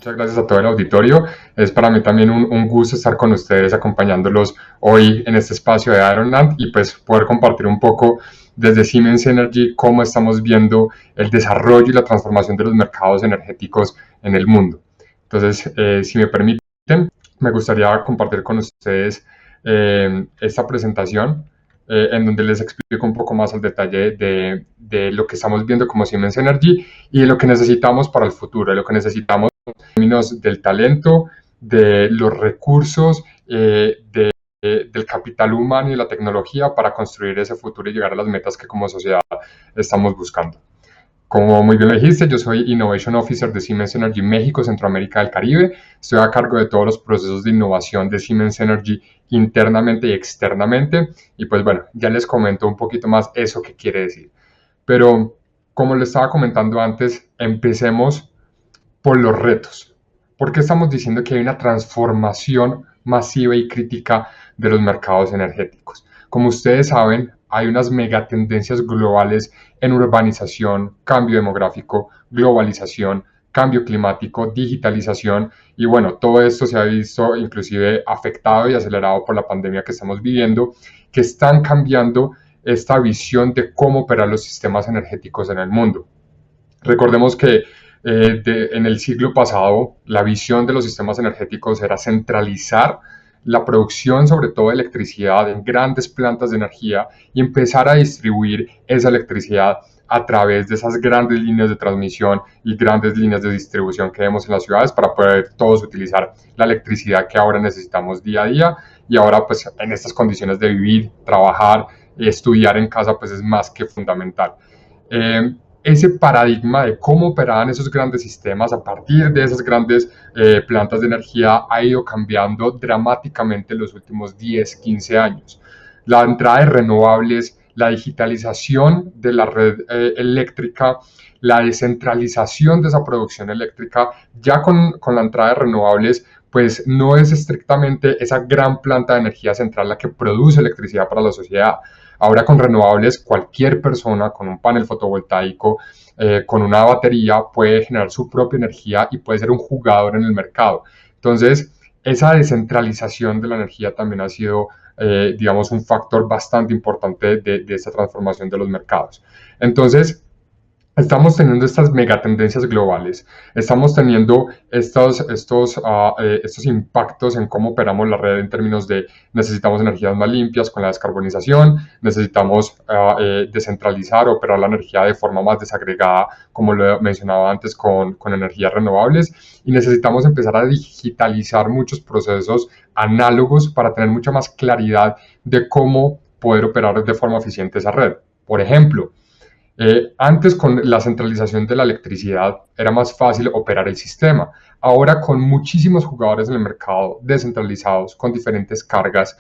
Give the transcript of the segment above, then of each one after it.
Muchas gracias a todo el auditorio. Es para mí también un gusto estar con ustedes acompañándolos hoy en este espacio de Ironland y pues poder compartir un poco desde Siemens Energy cómo estamos viendo el desarrollo y la transformación de los mercados energéticos en el mundo. Entonces, si me permiten, me gustaría compartir con ustedes esta presentación en donde les explico un poco más al detalle de lo que estamos viendo como Siemens Energy y de lo que necesitamos para el futuro, de lo que necesitamos en términos del talento, de los recursos, del capital humano y la tecnología para construir ese futuro y llegar a las metas que como sociedad estamos buscando. Como muy bien lo dijiste, yo soy Innovation Officer de Siemens Energy México, Centroamérica del Caribe. Estoy a cargo de todos los procesos de innovación de Siemens Energy internamente y externamente. Y pues bueno, ya les comento un poquito más eso que quiere decir. Pero como le estaba comentando antes, empecemos por los retos. ¿Por qué estamos diciendo que hay una transformación masiva y crítica de los mercados energéticos? Como ustedes saben, hay unas megatendencias globales en urbanización, cambio demográfico, globalización, cambio climático, digitalización y bueno, todo esto se ha visto inclusive afectado y acelerado por la pandemia que estamos viviendo, que están cambiando esta visión de cómo operar los sistemas energéticos en el mundo. Recordemos que en el siglo pasado la visión de los sistemas energéticos era centralizar la producción, sobre todo de electricidad, en grandes plantas de energía y empezar a distribuir esa electricidad a través de esas grandes líneas de transmisión y grandes líneas de distribución que vemos en las ciudades para poder todos utilizar la electricidad que ahora necesitamos día a día y ahora pues en estas condiciones de vivir, trabajar, estudiar en casa pues es más que fundamental. Ese paradigma de cómo operaban esos grandes sistemas a partir de esas grandes plantas de energía ha ido cambiando dramáticamente en los últimos 10, 15 años. La entrada de renovables, la digitalización de la red eléctrica, la descentralización de esa producción eléctrica, ya con la entrada de renovables, pues no es estrictamente esa gran planta de energía central la que produce electricidad para la sociedad. Ahora con renovables, cualquier persona con un panel fotovoltaico, con una batería, puede generar su propia energía y puede ser un jugador en el mercado. Entonces, esa descentralización de la energía también ha sido, digamos, un factor bastante importante de esta transformación de los mercados. Entonces, estamos teniendo estas megatendencias globales, estamos teniendo estos impactos en cómo operamos la red en términos de necesitamos energías más limpias con la descarbonización, necesitamos descentralizar, operar la energía de forma más desagregada, como lo mencionaba antes, con energías renovables, y necesitamos empezar a digitalizar muchos procesos análogos para tener mucha más claridad de cómo poder operar de forma eficiente esa red. Por ejemplo, antes con la centralización de la electricidad era más fácil operar el sistema. Ahora con muchísimos jugadores en el mercado descentralizados, con diferentes cargas,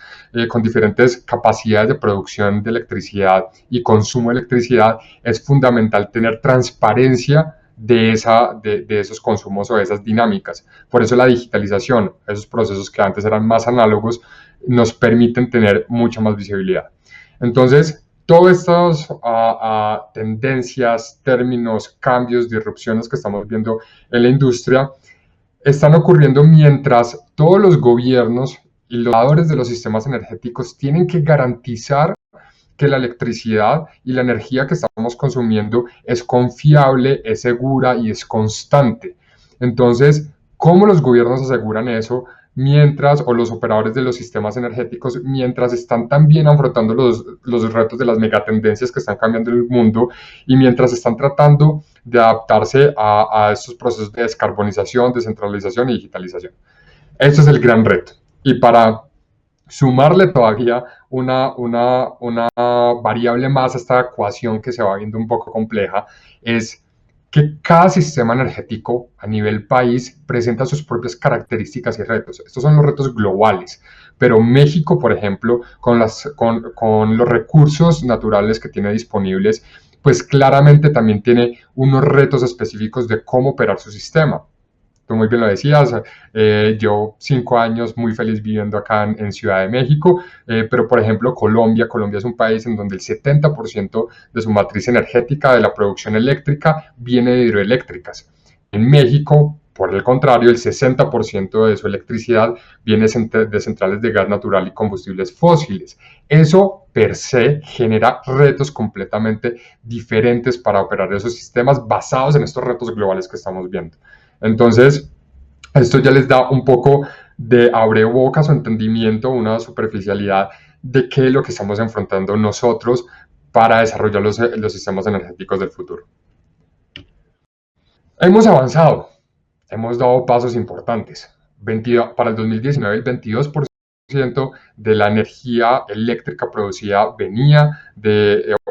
con diferentes capacidades de producción de electricidad y consumo de electricidad, es fundamental tener transparencia de esos consumos o de esas dinámicas. Por eso la digitalización, esos procesos que antes eran más análogos, nos permiten tener mucha más visibilidad. Entonces, todas estas tendencias, términos, cambios, disrupciones que estamos viendo en la industria están ocurriendo mientras todos los gobiernos y los operadores de los sistemas energéticos tienen que garantizar que la electricidad y la energía que estamos consumiendo es confiable, es segura y es constante. Entonces, ¿cómo los gobiernos aseguran eso? Mientras, o los operadores de los sistemas energéticos, mientras están también afrontando los retos de las megatendencias que están cambiando el mundo y mientras están tratando de adaptarse a estos procesos de descarbonización, descentralización y digitalización. Este es el gran reto. Y para sumarle todavía una variable más a esta ecuación que se va viendo un poco compleja, es que cada sistema energético a nivel país presenta sus propias características y retos. Estos son los retos globales, pero México, por ejemplo, con los recursos naturales que tiene disponibles, pues claramente también tiene unos retos específicos de cómo operar su sistema. Tú muy bien lo decías, yo 5 años muy feliz viviendo acá en Ciudad de México, pero por ejemplo Colombia es un país en donde el 70% de su matriz energética de la producción eléctrica viene de hidroeléctricas. En México Por el contrario, el 60% de su electricidad viene de centrales de gas natural y combustibles fósiles. Eso per se genera retos completamente diferentes para operar esos sistemas basados en estos retos globales que estamos viendo. Entonces, esto ya les da un poco de abrebocas o entendimiento, una superficialidad de qué es lo que estamos enfrentando nosotros para desarrollar los sistemas energéticos del futuro. Hemos avanzado, hemos dado pasos importantes. Para el 2019, el 22% de la energía eléctrica producida venía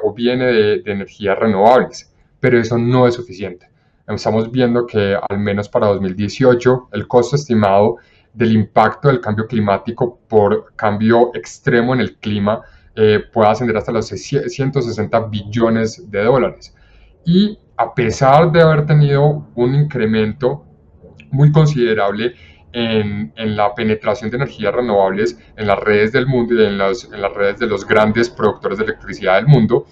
o viene de energías renovables, pero eso no es suficiente. Estamos viendo que al menos para 2018 el costo estimado del impacto del cambio climático por cambio extremo en el clima puede ascender hasta los 160 billones de dólares. Y a pesar de haber tenido un incremento muy considerable en la penetración de energías renovables en las redes del mundo y en las redes de los grandes productores de electricidad del mundo,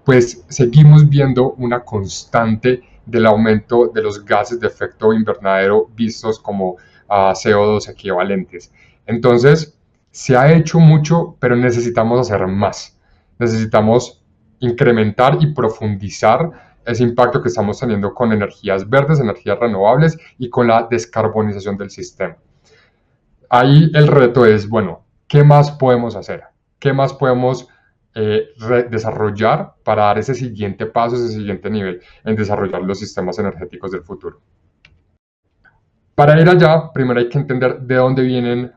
pues seguimos viendo una constante del aumento de los gases de efecto invernadero vistos como CO2 equivalentes. Entonces, se ha hecho mucho, pero necesitamos hacer más. Necesitamos incrementar y profundizar ese impacto que estamos teniendo con energías verdes, energías renovables y con la descarbonización del sistema. Ahí el reto es, bueno, ¿qué más podemos hacer? ¿Qué más podemos desarrollar para dar ese siguiente paso, ese siguiente nivel en desarrollar los sistemas energéticos del futuro? Para ir allá, primero hay que entender de dónde vienen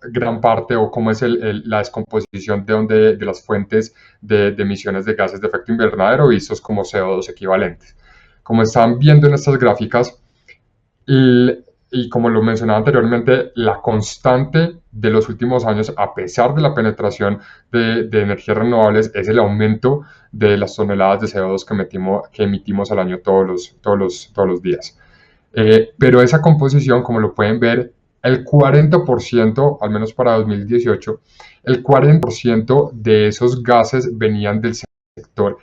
gran parte o cómo es la descomposición de las fuentes de emisiones de gases de efecto invernadero vistos como CO2 equivalentes. Como están viendo en estas gráficas, y como lo mencionaba anteriormente, la constante de los últimos años, a pesar de la penetración de energías renovables, es el aumento de las toneladas de CO2 que emitimos al año todos los días. Pero esa composición, como lo pueden ver, el 40%, al menos para 2018, el 40% de esos gases venían del sector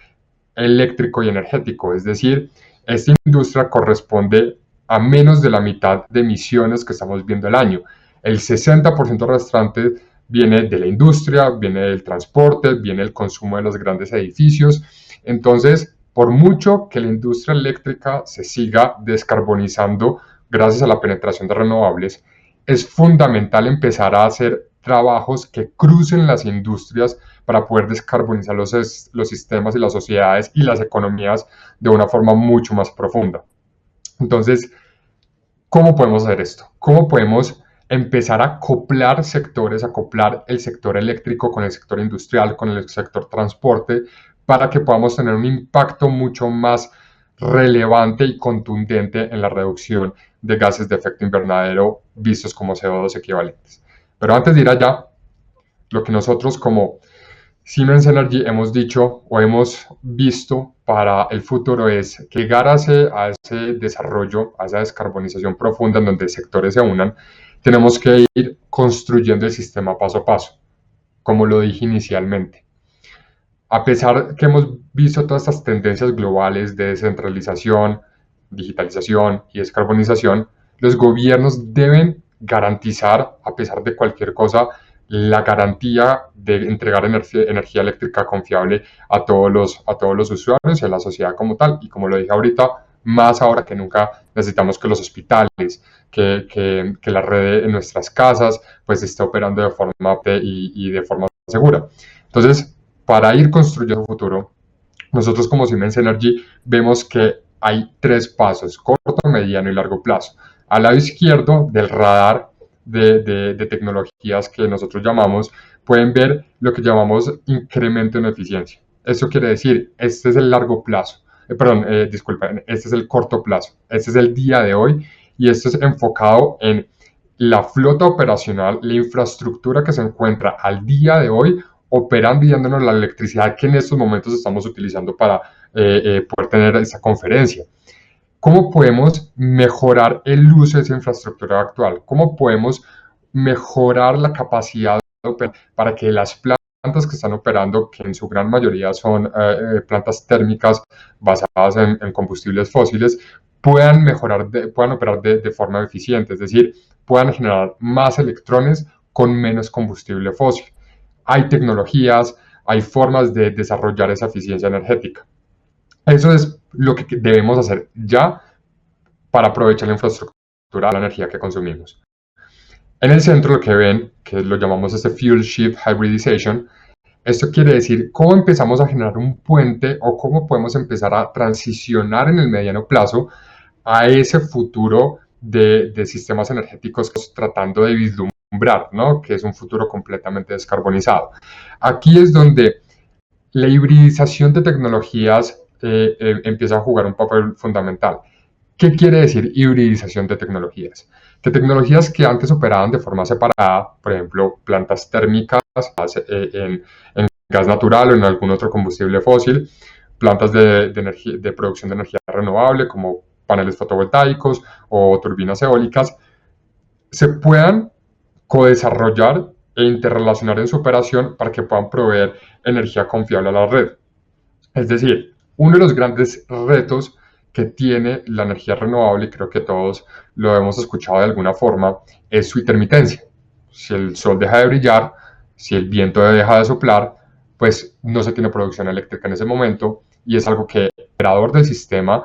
eléctrico y energético. Es decir, esta industria corresponde a menos de la mitad de emisiones que estamos viendo al año. El 60% restante viene de la industria, viene del transporte, viene del consumo de los grandes edificios. Entonces, por mucho que la industria eléctrica se siga descarbonizando gracias a la penetración de renovables, es fundamental empezar a hacer trabajos que crucen las industrias para poder descarbonizar los sistemas y las sociedades y las economías de una forma mucho más profunda. Entonces, ¿cómo podemos hacer esto? ¿Cómo podemos empezar a acoplar sectores, acoplar el sector eléctrico con el sector industrial, con el sector transporte, para que podamos tener un impacto mucho más relevante y contundente en la reducción de gases de efecto invernadero vistos como CO2 equivalentes? Pero antes de ir allá, lo que nosotros como Siemens Energy hemos dicho o hemos visto para el futuro es que llegar a ese desarrollo, a esa descarbonización profunda en donde sectores se unan, tenemos que ir construyendo el sistema paso a paso, como lo dije inicialmente. A pesar que hemos visto todas estas tendencias globales de descentralización, digitalización y descarbonización, los gobiernos deben garantizar, a pesar de cualquier cosa, la garantía de entregar energía eléctrica confiable a todos los usuarios y a la sociedad como tal. Y como lo dije ahorita, más ahora que nunca necesitamos que los hospitales, que la red en nuestras casas, pues esté operando de forma y de forma segura. Entonces, para ir construyendo un futuro, nosotros como Siemens Energy vemos que hay tres pasos, corto, mediano y largo plazo. Al lado izquierdo del radar de tecnologías que nosotros llamamos, pueden ver lo que llamamos incremento en eficiencia. Esto quiere decir, este es el largo plazo, disculpen, este es el corto plazo, este es el día de hoy y esto es enfocado en la flota operacional, la infraestructura que se encuentra al día de hoy operando y dándonos la electricidad que en estos momentos estamos utilizando para poder tener esta conferencia. ¿Cómo podemos mejorar el uso de esa infraestructura actual? ¿Cómo podemos mejorar la capacidad para que las plantas que están operando, que en su gran mayoría son plantas térmicas basadas en combustibles fósiles, puedan mejorar, puedan operar de forma eficiente, es decir, puedan generar más electrones con menos combustible fósil. Hay tecnologías, hay formas de desarrollar esa eficiencia energética. Eso es lo que debemos hacer ya para aprovechar la infraestructura de la energía que consumimos. En el centro lo que ven, que lo llamamos este Fuel Shift Hybridization, esto quiere decir cómo empezamos a generar un puente o cómo podemos empezar a transicionar en el mediano plazo a ese futuro de sistemas energéticos tratando de vislumbrar, ¿no? Que es un futuro completamente descarbonizado. Aquí es donde la hibridización de tecnologías empieza a jugar un papel fundamental. ¿Qué quiere decir hibridización de tecnologías? Que tecnologías que antes operaban de forma separada, por ejemplo, plantas térmicas en gas natural o en algún otro combustible fósil, plantas de producción de energía renovable como paneles fotovoltaicos o turbinas eólicas, se puedan co-desarrollar e interrelacionar en su operación para que puedan proveer energía confiable a la red. Es decir, uno de los grandes retos que tiene la energía renovable, y creo que todos lo hemos escuchado de alguna forma, es su intermitencia. Si el sol deja de brillar, si el viento deja de soplar, pues no se tiene producción eléctrica en ese momento y es algo que el operador del sistema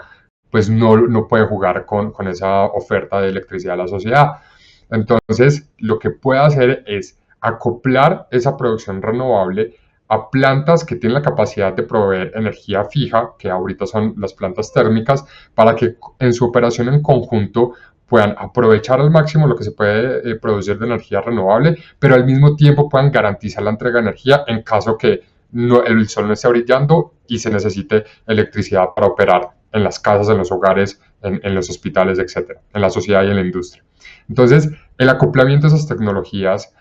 pues no puede jugar con esa oferta de electricidad a la sociedad. Entonces, lo que puede hacer es acoplar esa producción renovable a plantas que tienen la capacidad de proveer energía fija, que ahorita son las plantas térmicas, para que en su operación en conjunto puedan aprovechar al máximo lo que se puede producir de energía renovable, pero al mismo tiempo puedan garantizar la entrega de energía en caso que el sol no esté brillando y se necesite electricidad para operar en las casas, en los hogares, en los hospitales, etcétera, en la sociedad y en la industria. Entonces, el acoplamiento de esas tecnologías,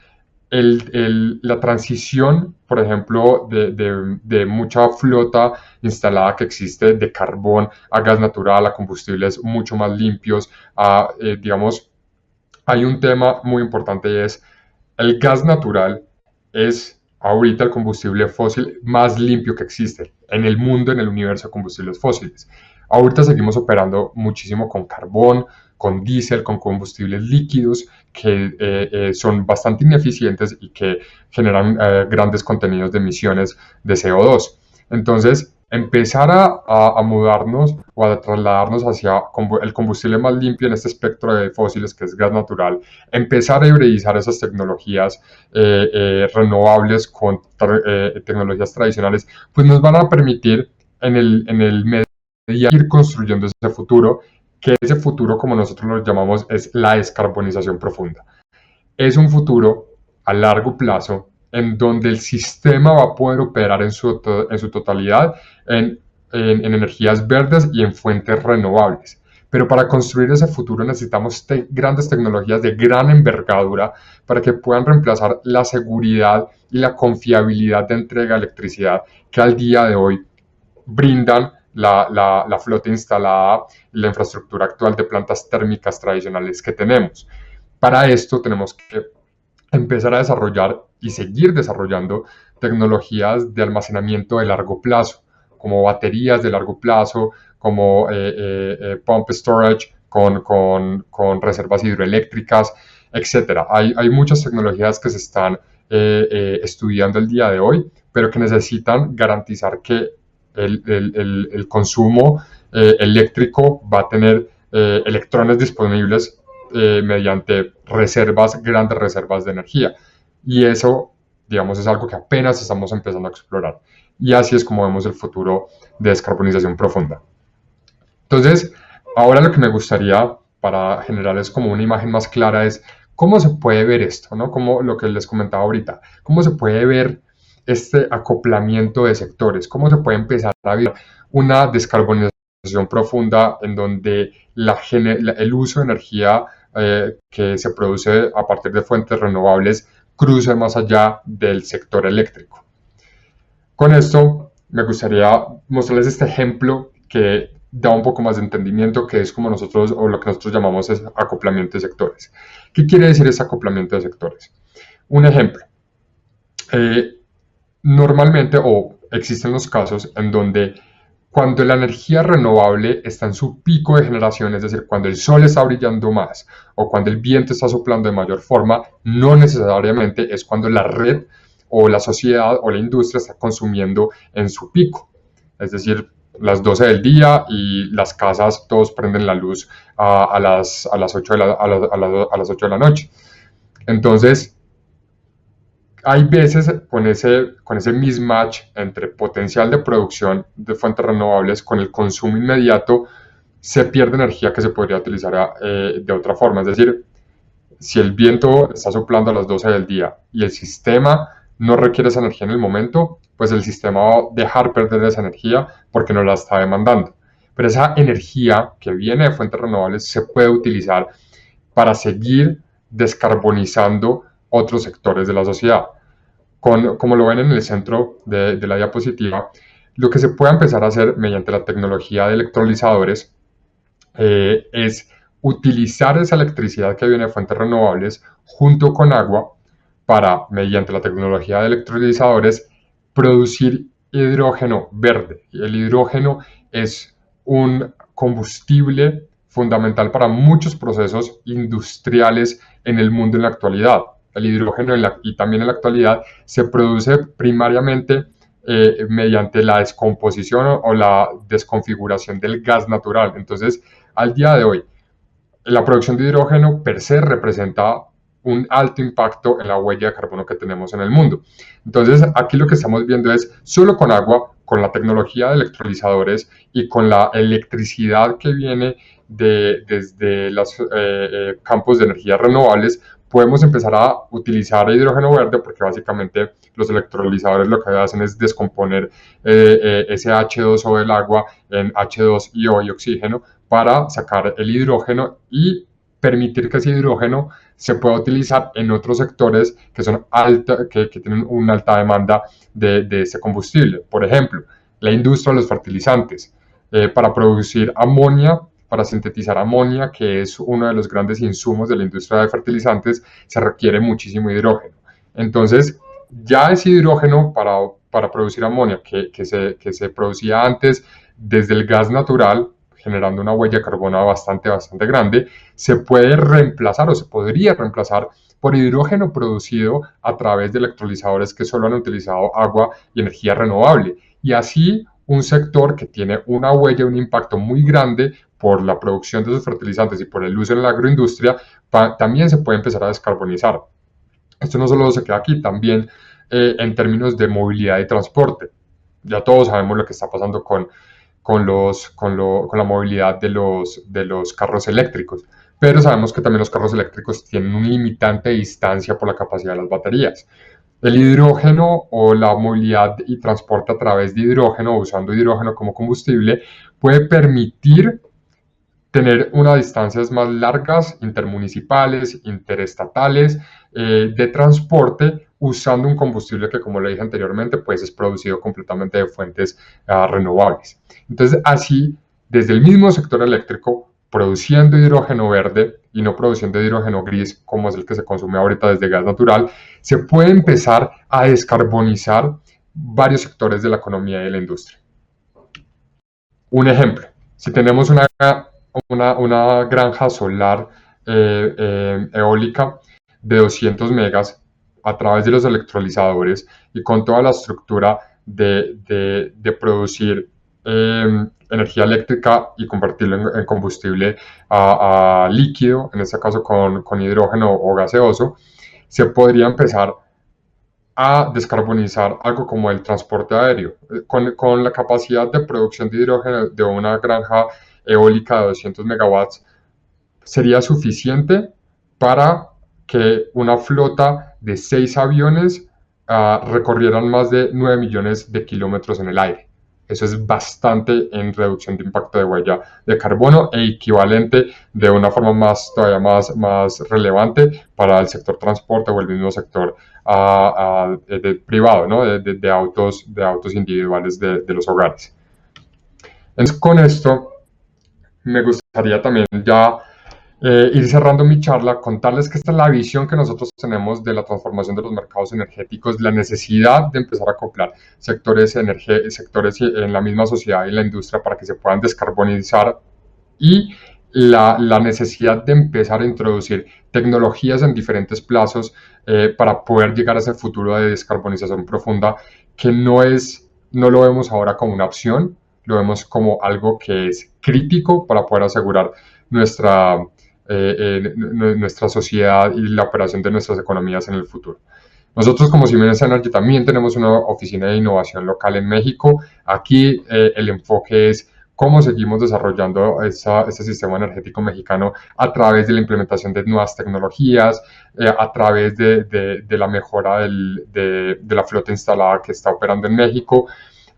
la transición, por ejemplo, de mucha flota instalada que existe de carbón a gas natural, a combustibles mucho más limpios, digamos, hay un tema muy importante y es el gas natural es ahorita el combustible fósil más limpio que existe en el mundo, en el universo de combustibles fósiles. Ahorita seguimos operando muchísimo con carbón, con diésel, con combustibles líquidos que son bastante ineficientes y que generan grandes contenidos de emisiones de CO2. Entonces, empezar a mudarnos o a trasladarnos hacia el combustible más limpio en este espectro de fósiles, que es gas natural, empezar a hibridizar esas tecnologías renovables con tecnologías tradicionales, pues nos van a permitir en el medio ir construyendo ese futuro, que ese futuro, como nosotros lo llamamos, es la descarbonización profunda. Es un futuro a largo plazo en donde el sistema va a poder operar en su totalidad en energías verdes y en fuentes renovables. Pero para construir ese futuro necesitamos grandes tecnologías de gran envergadura para que puedan reemplazar la seguridad y la confiabilidad de entrega de electricidad que al día de hoy brindan la flota instalada y la infraestructura actual de plantas térmicas tradicionales que tenemos. Para esto tenemos que empezar a desarrollar y seguir desarrollando tecnologías de almacenamiento de largo plazo, como baterías de largo plazo, como pump storage con reservas hidroeléctricas, etc. Hay muchas tecnologías que se están estudiando el día de hoy, pero que necesitan garantizar que el consumo eléctrico va a tener electrones disponibles mediante grandes reservas de energía. Y eso, digamos, es algo que apenas estamos empezando a explorar. Y así es como vemos el futuro de descarbonización profunda. Entonces, ahora lo que me gustaría para generarles como una imagen más clara es cómo se puede ver esto, ¿no? Como lo que les comentaba ahorita, cómo se puede ver este acoplamiento de sectores, cómo se puede empezar a ver una descarbonización profunda en donde el uso de energía que se produce a partir de fuentes renovables cruce más allá del sector eléctrico. Con esto me gustaría mostrarles este ejemplo que da un poco más de entendimiento, que es como nosotros, o lo que nosotros llamamos es acoplamiento de sectores. ¿Qué quiere decir ese acoplamiento de sectores? Un ejemplo. Normalmente, o existen los casos en donde Cuando la energía renovable está en su pico de generación, es decir, cuando el sol está brillando más o cuando el viento está soplando de mayor forma, no necesariamente es cuando la red o la sociedad o la industria está consumiendo en su pico. Es decir, las 12 del día y las casas todos prenden la luz a las 8 a las 8 de la noche. Entonces, hay veces con ese mismatch entre potencial de producción de fuentes renovables con el consumo inmediato, se pierde energía que se podría utilizar de otra forma. Es decir, si el viento está soplando a las 12 del día y el sistema no requiere esa energía en el momento, pues el sistema va a dejar perder esa energía porque no la está demandando. Pero esa energía que viene de fuentes renovables se puede utilizar para seguir descarbonizando otros sectores de la sociedad. Como lo ven en el centro de la diapositiva, lo que se puede empezar a hacer mediante la tecnología de electrolizadores es utilizar esa electricidad que viene de fuentes renovables junto con agua para, mediante la tecnología de electrolizadores, producir hidrógeno verde. El hidrógeno es un combustible fundamental para muchos procesos industriales en el mundo en la actualidad. El hidrógeno y también en la actualidad se produce primariamente mediante la descomposición o la desconfiguración del gas natural. Entonces, al día de hoy, la producción de hidrógeno per se representa un alto impacto en la huella de carbono que tenemos en el mundo. Entonces, aquí lo que estamos viendo es solo con agua, con la tecnología de electrolizadores y con la electricidad que viene desde los campos de energías renovables, podemos empezar a utilizar hidrógeno verde porque básicamente los electrolizadores lo que hacen es descomponer ese H2O del agua en H2IO y oxígeno para sacar el hidrógeno y permitir que ese hidrógeno se pueda utilizar en otros sectores que, que tienen una alta demanda de ese combustible. Por ejemplo, la industria de los fertilizantes. Para producir amonia, para sintetizar amonia, que es uno de los grandes insumos de la industria de fertilizantes, se requiere muchísimo hidrógeno. Entonces, ya ese hidrógeno para producir amonia que se producía antes desde el gas natural, generando una huella de carbono bastante grande, se puede reemplazar o se podría reemplazar por hidrógeno producido a través de electrolizadores que solo han utilizado agua y energía renovable. Y así un sector que tiene una huella, un impacto muy grande por la producción de esos fertilizantes y por el uso en la agroindustria, también se puede empezar a descarbonizar. Esto no solo se queda aquí, también en términos de movilidad y transporte. Ya todos sabemos lo que está pasando con la movilidad de los carros eléctricos. Pero sabemos que también los carros eléctricos tienen un limitante de distancia por la capacidad de las baterías. El hidrógeno o la movilidad y transporte a través de hidrógeno, usando hidrógeno como combustible, puede permitir tener unas distancias más largas, intermunicipales, interestatales, de transporte, usando un combustible que, como le dije anteriormente, pues es producido completamente de fuentes renovables. Entonces, así, desde el mismo sector eléctrico, produciendo hidrógeno verde y no produciendo hidrógeno gris, como es el que se consume ahorita desde gas natural, se puede empezar a descarbonizar varios sectores de la economía y de la industria. Un ejemplo, si tenemos una granja solar eólica de 200 megas a través de los electrolizadores y con toda la estructura de producir energía eléctrica y convertirlo en combustible a líquido, en este caso con hidrógeno o gaseoso, se podría empezar a descarbonizar algo como el transporte aéreo. Con la capacidad de producción de hidrógeno de una granja eólica de 200 megawatts, sería suficiente para que una flota de 6 aviones recorrieran más de 9 millones de kilómetros en el aire. Eso es bastante en reducción de impacto de huella de carbono e equivalente de una forma todavía más relevante para el sector transporte o el mismo sector privado, ¿no? de autos individuales de los hogares. Entonces, con esto me gustaría también ya Ir cerrando mi charla, contarles que esta es la visión que nosotros tenemos de la transformación de los mercados energéticos, la necesidad de empezar a acoplar sectores en la misma sociedad y la industria para que se puedan descarbonizar y la necesidad de empezar a introducir tecnologías en diferentes plazos para poder llegar a ese futuro de descarbonización profunda que no lo vemos ahora como una opción, lo vemos como algo que es crítico para poder asegurar nuestra, nuestra sociedad y la operación de nuestras economías en el futuro. Nosotros como Siemens Energy también tenemos una oficina de innovación local en México. Aquí el enfoque es cómo seguimos desarrollando este sistema energético mexicano a través de la implementación de nuevas tecnologías, a través de la mejora de la flota instalada que está operando en México,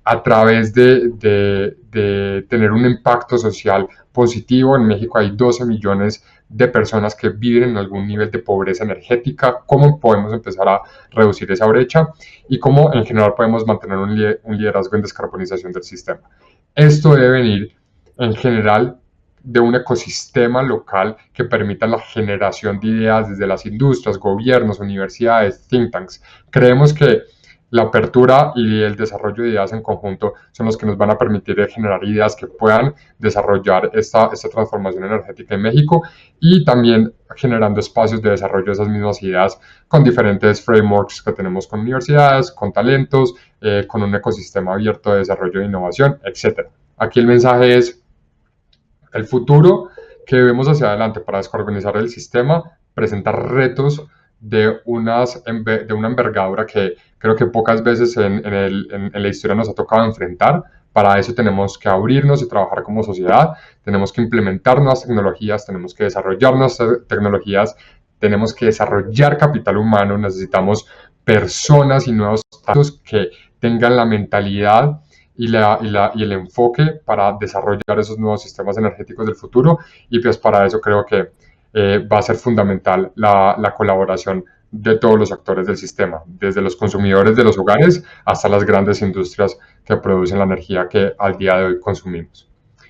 a través de tener un impacto social positivo. En México hay 12 millones de personas que viven en algún nivel de pobreza energética, cómo podemos empezar a reducir esa brecha y cómo en general podemos mantener un liderazgo en descarbonización del sistema. Esto debe venir en general de un ecosistema local que permita la generación de ideas desde las industrias, gobiernos, universidades, think tanks. Creemos que la apertura y el desarrollo de ideas en conjunto son los que nos van a permitir generar ideas que puedan desarrollar esta transformación energética en México y también generando espacios de desarrollo de esas mismas ideas con diferentes frameworks que tenemos con universidades, con talentos, con un ecosistema abierto de desarrollo de innovación, etc. Aquí el mensaje es el futuro que vemos hacia adelante para descarbonizar el sistema, presentar retos de una envergadura que creo que pocas veces en la historia nos ha tocado enfrentar. Para eso tenemos que abrirnos y trabajar como sociedad, tenemos que implementar nuevas tecnologías, tenemos que desarrollar nuevas tecnologías, tenemos que desarrollar capital humano, necesitamos personas y nuevos talentos que tengan la mentalidad y el enfoque para desarrollar esos nuevos sistemas energéticos del futuro. Y pues para eso creo que va a ser fundamental la colaboración de todos los actores del sistema, desde los consumidores de los hogares hasta las grandes industrias que producen la energía que al día de hoy consumimos.